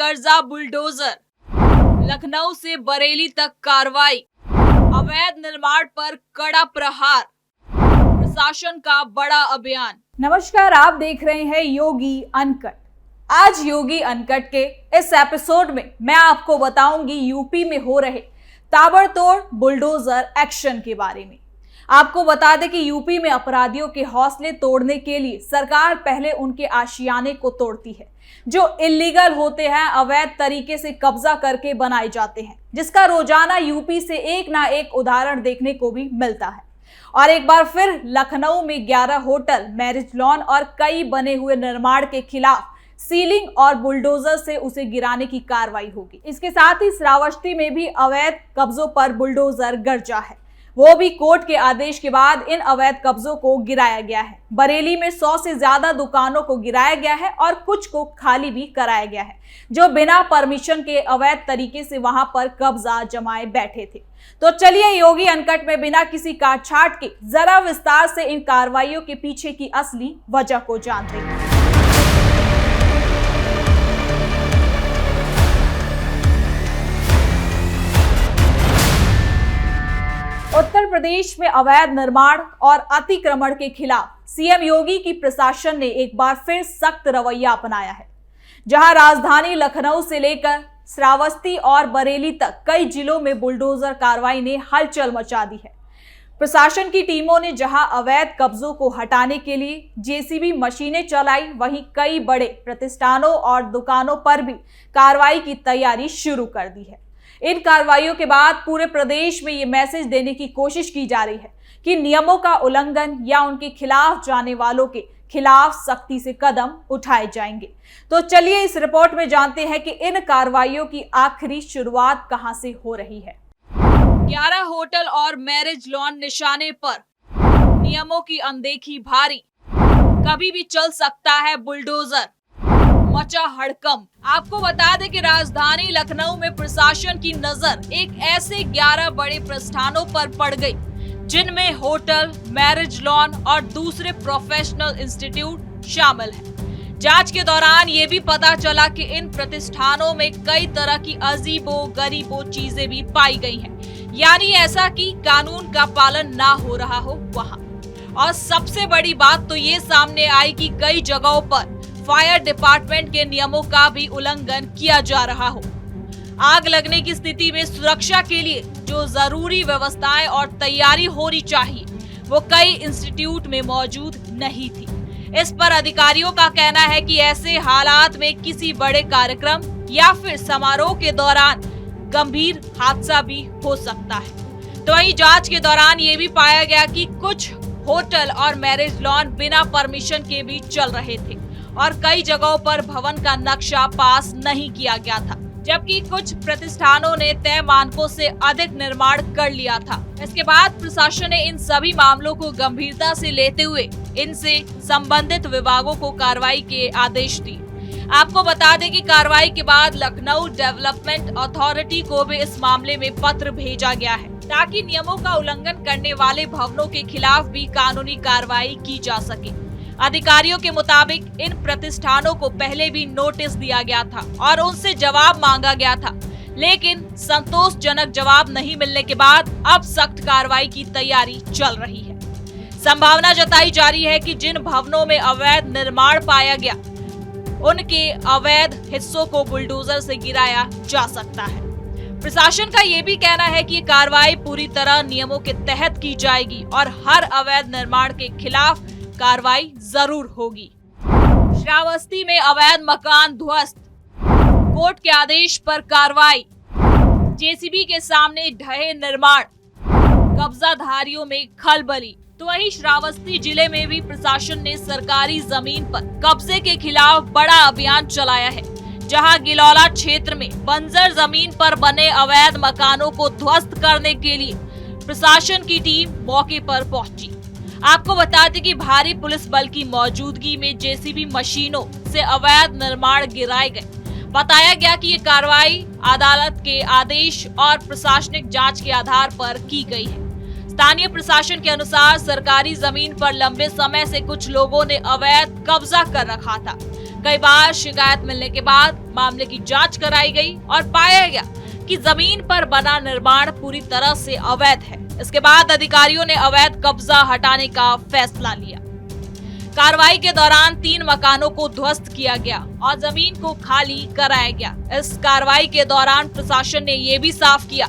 गर्जा bulldozer, Lucknow से बरेली तक कार्रवाई, अवैध निर्माण पर कड़ा प्रहार, प्रशासन का बड़ा अभियान। नमस्कार, आप देख रहे हैं योगी अनकट। आज योगी अनकट के इस एपिसोड में मैं आपको बताऊंगी यूपी में हो रहे ताबड़तोड़ बुलडोजर एक्शन के बारे में। आपको बता दें कि यूपी में अपराधियों के हौसले तोड़ने के लिए सरकार पहले उनके आशियाने को तोड़ती है, जो इल्लीगल होते हैं, अवैध तरीके से कब्जा करके बनाए जाते हैं, जिसका रोजाना यूपी से एक ना एक उदाहरण देखने को भी मिलता है। और एक बार फिर लखनऊ में 11 होटल, मैरिज लॉन और कई बने हुए निर्माण के खिलाफ सीलिंग और बुलडोजर से उसे गिराने की कार्रवाई होगी। इसके साथ ही श्रावस्ती में भी अवैध कब्जों पर बुलडोजर गरजा है, वो भी कोर्ट के आदेश के बाद इन अवैध कब्जों को गिराया गया है। बरेली में 100 से ज्यादा दुकानों को गिराया गया है और कुछ को खाली भी कराया गया है, जो बिना परमिशन के अवैध तरीके से वहां पर कब्जा जमाए बैठे थे। तो चलिए योगी अनकट में बिना किसी काट छाट के जरा विस्तार से इन कार्रवाइयों के पीछे की असली वजह को जानते हैं। उत्तर प्रदेश में अवैध निर्माण और अतिक्रमण के खिलाफ सीएम योगी की प्रशासन ने एक बार फिर सख्त रवैया अपनाया है। जहां राजधानी लखनऊ से लेकर श्रावस्ती और बरेली तक कई जिलों में बुलडोजर कार्रवाई ने हलचल मचा दी है। प्रशासन की टीमों ने जहां अवैध कब्जों को हटाने के लिए जेसीबी मशीनें चलाई, वहीं कई बड़े प्रतिष्ठानों और दुकानों पर भी कार्रवाई की तैयारी शुरू कर दी है। इन कार्रवाइयों के बाद पूरे प्रदेश में ये मैसेज देने की कोशिश की जा रही है कि नियमों का उल्लंघन या उनके खिलाफ जाने वालों के खिलाफ सख्ती से कदम उठाए जाएंगे। तो चलिए इस रिपोर्ट में जानते हैं कि इन कार्रवाइयों की आखिरी शुरुआत कहां से हो रही है। 11 होटल और मैरिज लॉन निशाने पर, नियमों की अनदेखी भारी, कभी भी चल सकता है बुलडोजर, मचा हड़कंप। आपको बता दें कि राजधानी लखनऊ में प्रशासन की नजर एक ऐसे 11 बड़े प्रतिष्ठानों पर पड़ गई जिनमें होटल, मैरिज लॉन और दूसरे प्रोफेशनल इंस्टीट्यूट शामिल हैं। जांच के दौरान ये भी पता चला कि इन प्रतिष्ठानों में कई तरह की अजीबो गरीबो चीजें भी पाई गई हैं, यानी ऐसा कि कानून का पालन ना हो रहा हो वहां। और सबसे बड़ी बात तो ये सामने आई कि कई जगहों पर फायर डिपार्टमेंट के नियमों का भी उल्लंघन किया जा रहा हो। आग लगने की स्थिति में सुरक्षा के लिए जो जरूरी व्यवस्थाएं और तैयारी होनी चाहिए, वो कई इंस्टीट्यूट में मौजूद नहीं थी। इस पर अधिकारियों का कहना है कि ऐसे हालात में किसी बड़े कार्यक्रम या फिर समारोह के दौरान गंभीर हादसा भी हो सकता है। तो वहीं जांच के दौरान ये भी पाया गया कि कुछ होटल और मैरिज लॉन बिना परमिशन के भी चल रहे थे और कई जगहों पर भवन का नक्शा पास नहीं किया गया था, जबकि कुछ प्रतिष्ठानों ने तय मानकों से अधिक निर्माण कर लिया था। इसके बाद प्रशासन ने इन सभी मामलों को गंभीरता से लेते हुए इनसे संबंधित विभागों को कार्रवाई के आदेश दिए। आपको बता दें कि कार्रवाई के बाद लखनऊ डेवलपमेंट अथॉरिटी को भी इस मामले में पत्र भेजा गया है, ताकि नियमों का उल्लंघन करने वाले भवनों के खिलाफ भी कानूनी कार्रवाई की जा सके। अधिकारियों के मुताबिक इन प्रतिष्ठानों को पहले भी नोटिस दिया गया था और उनसे जवाब मांगा गया था, लेकिन संतोषजनक जवाब नहीं मिलने के बाद अब सख्त कार्रवाई की तैयारी चल रही है। संभावना जताई जा रही है कि जिन भवनों में अवैध निर्माण पाया गया, उनके अवैध हिस्सों को बुलडोजर से गिराया जा सकता है। प्रशासन का ये भी कहना है कि ये कार्रवाई पूरी तरह नियमों के तहत की जाएगी और हर अवैध निर्माण के खिलाफ कार्रवाई जरूर होगी। श्रावस्ती में अवैध मकान ध्वस्त, कोर्ट के आदेश पर कार्रवाई, जेसीबी के सामने ढहे निर्माण, कब्जाधारियों में खलबली। तो वहीं श्रावस्ती जिले में भी प्रशासन ने सरकारी जमीन पर कब्जे के खिलाफ बड़ा अभियान चलाया है, जहां गिलौला क्षेत्र में बंजर जमीन पर बने अवैध मकानों को ध्वस्त करने के लिए प्रशासन की टीम मौके पर पहुंची। आपको बता दें कि भारी पुलिस बल की मौजूदगी में जेसीबी मशीनों से अवैध निर्माण गिराए गए। बताया गया कि ये कार्रवाई अदालत के आदेश और प्रशासनिक जांच के आधार पर की गई है। स्थानीय प्रशासन के अनुसार सरकारी जमीन पर लंबे समय से कुछ लोगों ने अवैध कब्जा कर रखा था। कई बार शिकायत मिलने के बाद मामले की जांच कराई गई और पाया गया कि जमीन पर बना निर्माण पूरी तरह से अवैध है। इसके बाद अधिकारियों ने अवैध कब्जा हटाने का फैसला लिया। कार्रवाई के दौरान 3 मकानों को ध्वस्त किया गया और जमीन को खाली कराया गया। इस कार्रवाई के दौरान प्रशासन ने ये भी साफ किया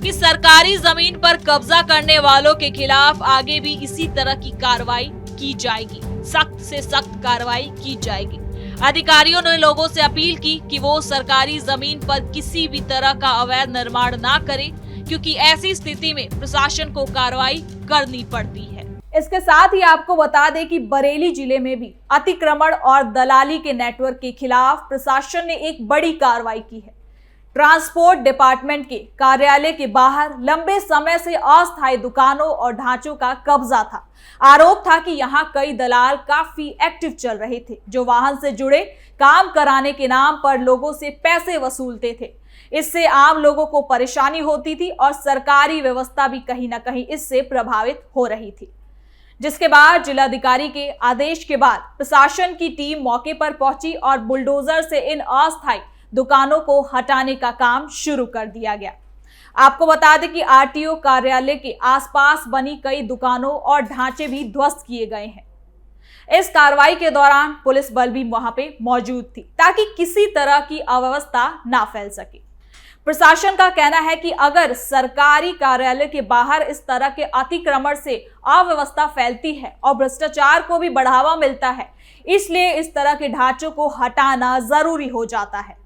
कि सरकारी जमीन पर कब्जा करने वालों के खिलाफ आगे भी इसी तरह की कार्रवाई की जाएगी, सख्त से सख्त कार्रवाई की जाएगी। अधिकारियों ने लोगों से अपील की कि वो सरकारी जमीन पर किसी भी तरह का अवैध निर्माण ना करें, क्योंकि ऐसी स्थिति में प्रशासन को कार्रवाई करनी पड़ती है। इसके साथ ही आपको बता दें कि बरेली जिले में भी अतिक्रमण और दलाली के नेटवर्क के खिलाफ प्रशासन ने एक बड़ी कार्रवाई की है। ट्रांसपोर्ट डिपार्टमेंट के कार्यालय के बाहर लंबे समय से अस्थायी दुकानों और ढांचों का कब्जा था। आरोप था कि यहां कई दलाल काफी एक्टिव चल रहे थे, जो वाहन से जुड़े काम कराने के नाम पर लोगों से पैसे वसूलते थे। इससे आम लोगों को परेशानी होती थी और सरकारी व्यवस्था भी कहीं ना कहीं इससे प्रभावित हो रही थी। जिसके बाद जिलाधिकारी के आदेश के बाद प्रशासन की टीम मौके पर पहुंची और बुलडोजर से इन अस्थायी दुकानों को हटाने का काम शुरू कर दिया गया। आपको बता दें कि आरटीओ कार्यालय के आसपास बनी कई दुकानों और ढांचे भी ध्वस्त किए गए हैं। इस कार्रवाई के दौरान पुलिस बल भी वहां पे मौजूद थी ताकि किसी तरह की अव्यवस्था ना फैल सके। प्रशासन का कहना है कि अगर सरकारी कार्यालय के बाहर इस तरह के अतिक्रमण से अव्यवस्था फैलती है और भ्रष्टाचार को भी बढ़ावा मिलता है, इसलिए इस तरह के ढांचों को हटाना जरूरी हो जाता है।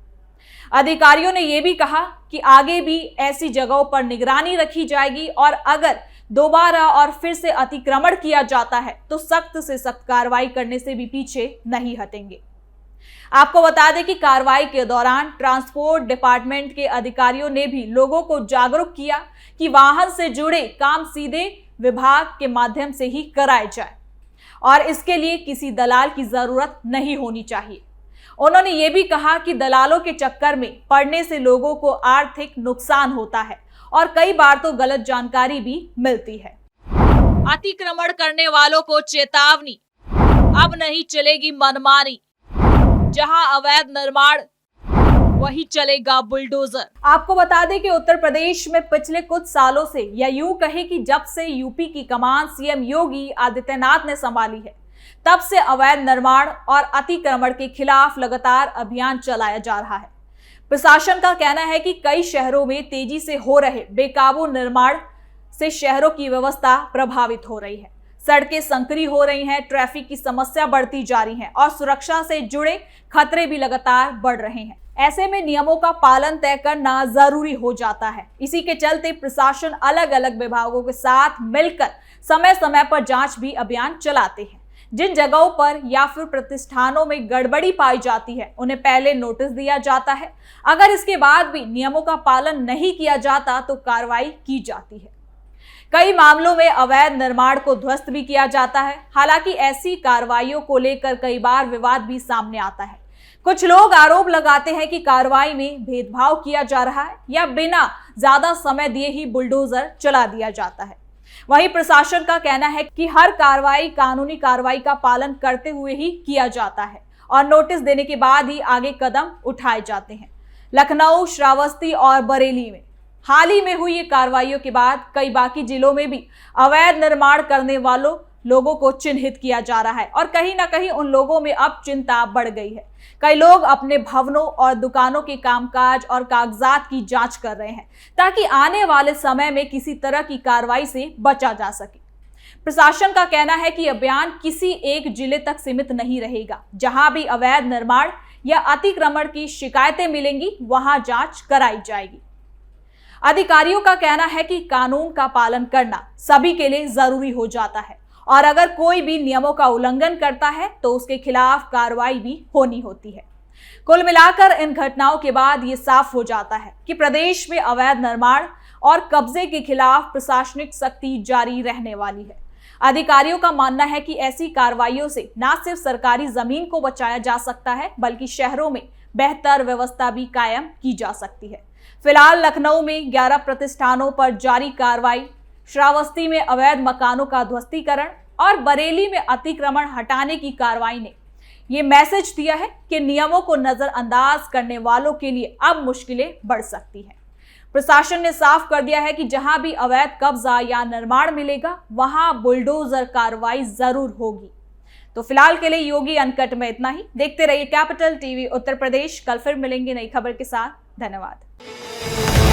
अधिकारियों ने यह भी कहा कि आगे भी ऐसी जगहों पर निगरानी रखी जाएगी और अगर दोबारा और फिर से अतिक्रमण किया जाता है तो सख्त से सख्त कार्रवाई करने से भी पीछे नहीं हटेंगे। आपको बता दें कि कार्रवाई के दौरान ट्रांसपोर्ट डिपार्टमेंट के अधिकारियों ने भी लोगों को जागरूक किया कि वाहन से जुड़े काम सीधे विभाग के माध्यम से ही कराए जाए और इसके लिए किसी दलाल की जरूरत नहीं होनी चाहिए। उन्होंने ये भी कहा कि दलालों के चक्कर में पड़ने से लोगों को आर्थिक नुकसान होता है और कई बार तो गलत जानकारी भी मिलती है। अतिक्रमण करने वालों को चेतावनी, अब नहीं चलेगी मनमानी, जहां अवैध निर्माण वही चलेगा बुलडोजर। आपको बता दें कि उत्तर प्रदेश में पिछले कुछ सालों से, या यूं कहे कि जब से यूपी की कमान सीएम योगी आदित्यनाथ ने संभाली है, तब से अवैध निर्माण और अतिक्रमण के खिलाफ लगातार अभियान चलाया जा रहा है। प्रशासन का कहना है कि कई शहरों में तेजी से हो रहे बेकाबू निर्माण से शहरों की व्यवस्था प्रभावित हो रही है। सड़कें संकरी हो रही हैं, ट्रैफिक की समस्या बढ़ती जा रही है और सुरक्षा से जुड़े खतरे भी लगातार बढ़ रहे हैं। ऐसे में नियमों का पालन तय करना जरूरी हो जाता है। इसी के चलते प्रशासन अलग अलग विभागों के साथ मिलकर समय समय पर जांच भी अभियान चलाते हैं। जिन जगहों पर या फिर प्रतिष्ठानों में गड़बड़ी पाई जाती है, उन्हें पहले नोटिस दिया जाता है। अगर इसके बाद भी नियमों का पालन नहीं किया जाता तो कार्रवाई की जाती है। कई मामलों में अवैध निर्माण को ध्वस्त भी किया जाता है। हालांकि ऐसी कार्रवाइयों को लेकर कई बार विवाद भी सामने आता है। कुछ लोग आरोप लगाते हैं कि कार्रवाई में भेदभाव किया जा रहा है या बिना ज्यादा समय दिए ही बुलडोजर चला दिया जाता है। वहीं प्रशासन का कहना है कि हर कार्रवाई कानूनी कार्रवाई का पालन करते हुए ही किया जाता है और नोटिस देने के बाद ही आगे कदम उठाए जाते हैं। लखनऊ, श्रावस्ती और बरेली में हाल ही में हुई ये कार्रवाइयों के बाद कई बाकी जिलों में भी अवैध निर्माण करने वालों लोगों को चिन्हित किया जा रहा है और कहीं ना कहीं उन लोगों में अब चिंता बढ़ गई है। कई लोग अपने भवनों और दुकानों के कामकाज और कागजात की जांच कर रहे हैं ताकि आने वाले समय में किसी तरह की कार्रवाई से बचा जा सके। प्रशासन का कहना है कि अभियान किसी एक जिले तक सीमित नहीं रहेगा। जहां भी अवैध निर्माण या अतिक्रमण की शिकायतें मिलेंगी, वहां जांच कराई जाएगी। अधिकारियों का कहना है कि कानून का पालन करना सभी के लिए जरूरी हो जाता है और अगर कोई भी नियमों का उल्लंघन करता है तो उसके खिलाफ कार्रवाई भी होनी होती है। कुल मिलाकर इन घटनाओं के बाद ये साफ हो जाता है कि प्रदेश में अवैध निर्माण और कब्जे के खिलाफ प्रशासनिक सख्ती जारी रहने वाली है। अधिकारियों का मानना है कि ऐसी कार्रवाइयों से न सिर्फ सरकारी जमीन को बचाया जा सकता है, बल्कि शहरों में बेहतर व्यवस्था भी कायम की जा सकती है। फिलहाल लखनऊ में 11 प्रतिष्ठानों पर जारी कार्रवाई, श्रावस्ती में अवैध मकानों का ध्वस्तीकरण और बरेली में अतिक्रमण हटाने की कार्रवाई ने ये मैसेज दिया है कि नियमों को नजरअंदाज करने वालों के लिए अब मुश्किलें बढ़ सकती हैं। प्रशासन ने साफ कर दिया है कि जहां भी अवैध कब्जा या निर्माण मिलेगा वहां बुलडोजर कार्रवाई जरूर होगी। तो फिलहाल के लिए योगी अनकट में इतना ही। देखते रहिए कैपिटल टीवी उत्तर प्रदेश। कल फिर मिलेंगे नई खबर के साथ। धन्यवाद।